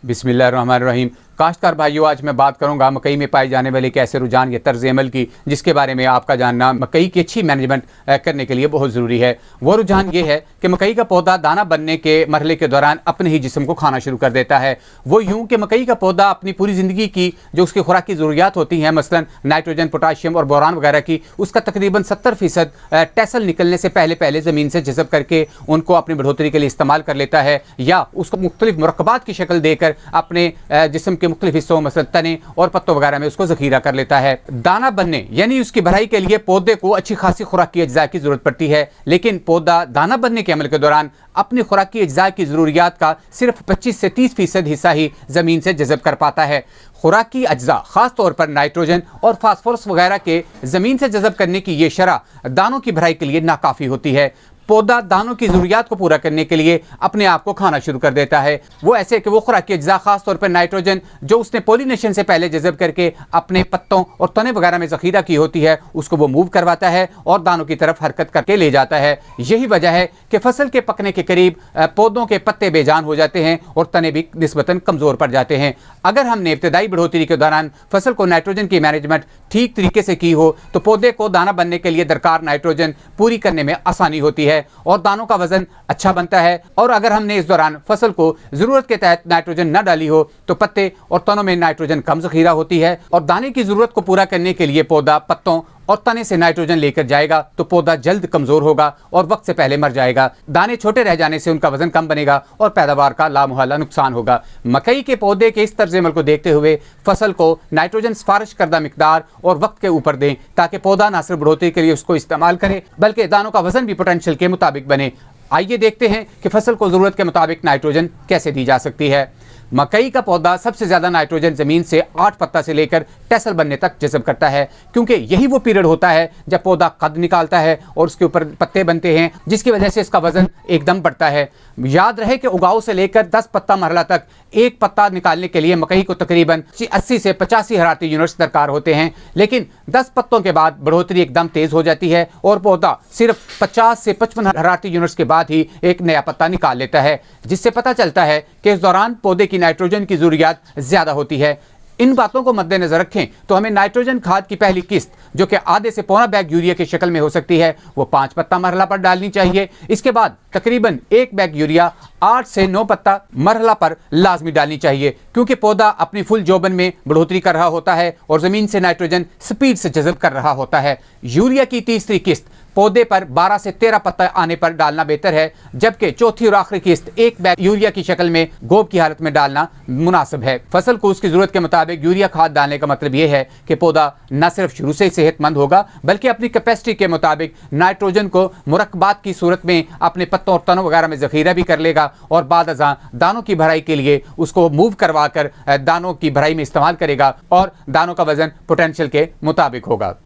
बिस्मिल्लाहिर्रहमानिर्रहीम। काश्तकार भाइयों, आज मैं बात करूंगा मकई में पाए जाने वाले एक ऐसे रुझान या तर्ज अमल की जिसके बारे में आपका जानना मकई की अच्छी मैनेजमेंट करने के लिए बहुत ज़रूरी है। वो रुझान ये है कि मकई का पौधा दाना बनने के मरहले के दौरान अपने ही जिस्म को खाना शुरू कर देता है। वो यूँ कि मकई का पौधा अपनी पूरी ज़िंदगी की जो उसकी खुराक की ज़रूरियात होती हैं, मसलन नाइट्रोजन, पोटाशियम और बोरान वगैरह की, उसका तकरीबन 70% टेसल निकलने से पहले ज़मीन से जज़ब करके उनको अपनी बढ़ोतरी के लिए इस्तेमाल कर लेता है, या उसको मुख्तलिफ मुरक्कबात की शक्ल देकर अपने जिस्म के मुख्तलिफ हिस्सों मसलन तने और पत्तों वगैरह में उसको ज़ख़ीरा कर लेता है। दाना बनने यानी उसकी भराई के लिए पौधे को अच्छी खासी खुराक की अज्जा की ज़रूरत पड़ती है, लेकिन पौधा दाना बनने के अमल के दौरान अपनी खुराक की अज्जा की ज़रूरियात का सिर्फ 25 से 30% हिस्सा ही ज़मीन से जज़ब कर पाता है। खुराक की अज्जा ख़ास तौर पर नाइट्रोजन और फास्फोरस वगैरह के ज़मीन से जज़ब करने की ये शरह दानों की भराई के लिए नाकाफ़ी होती है। पौधा दानों की ज़रूरियात को पूरा करने के लिए अपने आप को खाना शुरू कर देता है। वो ऐसे कि वो खुराक की अज्जा ख़ास तौर पर नाइट्रोजन जो उसने पॉलिनेशन से पहले जज़ब करके अपने पत्तों और तने वगैरह में ज़ख़ीरा की होती है, उसको वो मूव करवाता है और दानों की तरफ हरकत करके ले जाता है। यही वजह है कि फसल के पकने के करीब पौधों के पत्ते बेजान हो जाते हैं और तने भी निस्बतन कमज़ोर पड़ जाते हैं। अगर हमने इब्तदाई बढ़ोतरी के दौरान फसल को नाइट्रोजन की मैनेजमेंट ठीक तरीके से की हो तो पौधे को दाना बनने के लिए दरकार नाइट्रोजन पूरी करने में आसानी होती है और दानों का वजन अच्छा बनता है। और अगर हमने इस दौरान फसल को ज़रूरत के तहत नाइट्रोजन न डाली हो तो पत्ते और तनों में नाइट्रोजन कम ज़ख़ीरा होती है और दाने की ज़रूरत को पूरा करने के लिए पौधा पत्तों और तने से नाइट्रोजन लेकर जाएगा तो पौधा जल्द कमज़ोर होगा और वक्त से पहले मर जाएगा। दाने छोटे रह जाने से उनका वजन कम बनेगा और पैदावार का लामुहल्ला नुकसान होगा। मकई के पौधे के इस तर्ज अमल को देखते हुए फसल को नाइट्रोजन सिफारिश करदा मिकदार और वक्त के ऊपर दें ताकि पौधा न सिर्फ बढ़ोतरी के लिए उसको इस्तेमाल करे बल्कि दानों का वजन भी पोटेंशियल के मुताबिक बने। आइए देखते हैं कि फसल को ज़रूरत के मुताबिक नाइट्रोजन कैसे दी जा सकती है। मकई का पौधा सबसे ज़्यादा नाइट्रोजन ज़मीन से 8 पत्ता से लेकर टेसल बनने तक जज़ब करता है, क्योंकि यही वो पीरियड होता है जब पौधा कद निकालता है और उसके ऊपर पत्ते बनते हैं, जिसकी वजह से इसका वज़न एकदम बढ़ता है। याद रहे कि उगाव से लेकर 10 पत्ता मरहला तक एक पत्ता निकालने के लिए मकई को तकरीबन 80 से 85 हरारती यूनिट्स दरकार होते हैं, लेकिन 10 पत्तों के बाद बढ़ोतरी एकदम तेज़ हो जाती है और पौधा सिर्फ 50 से 55 हरारती यूनिट्स के बाद ही एक नया पत्ता निकाल लेता है, जिससे पता चलता है कि इस दौरान पौधे की नाइट्रोजन की ज़रूरियात ज़्यादा होती है। इन बातों को मद्देनजर रखें तो हमें नाइट्रोजन खाद की पहली किस्त जो कि आधे से पौना बैग यूरिया की शक्ल में हो सकती है वो 5 पत्ता मरहला पर डालनी चाहिए। इसके बाद तकरीबन 1 बैग यूरिया 8 से 9 पत्ता मरहला पर लाजमी डालनी चाहिए, क्योंकि पौधा अपनी फुल जोबन में बढ़ोतरी कर रहा होता है और ज़मीन से नाइट्रोजन स्पीड से जज़ब कर रहा होता है। यूरिया की तीसरी किस्त पौधे पर 12 से 13 पत्ता आने पर डालना बेहतर है, जबकि चौथी और आखिरी किस्त 1 बैग यूरिया की शक्ल में गोब की हालत में डालना मुनासिब है। फसल को उसकी ज़रूरत के मुताबिक यूरिया खाद डालने का मतलब यह है कि पौधा न सिर्फ शुरू से ही सेहतमंद होगा बल्कि अपनी कैपेसिटी के मुताबिक नाइट्रोजन को मुरक्कबात की सूरत में अपने पत्तों और तनों वगैरह में ज़ख़ीरा भी कर लेगा और बाद अज़ां दानों की भराई के लिए उसको मूव करवा कर दानों की भराई में इस्तेमाल करेगा और दानों का वज़न पोटेंशियल के मुताबिक होगा।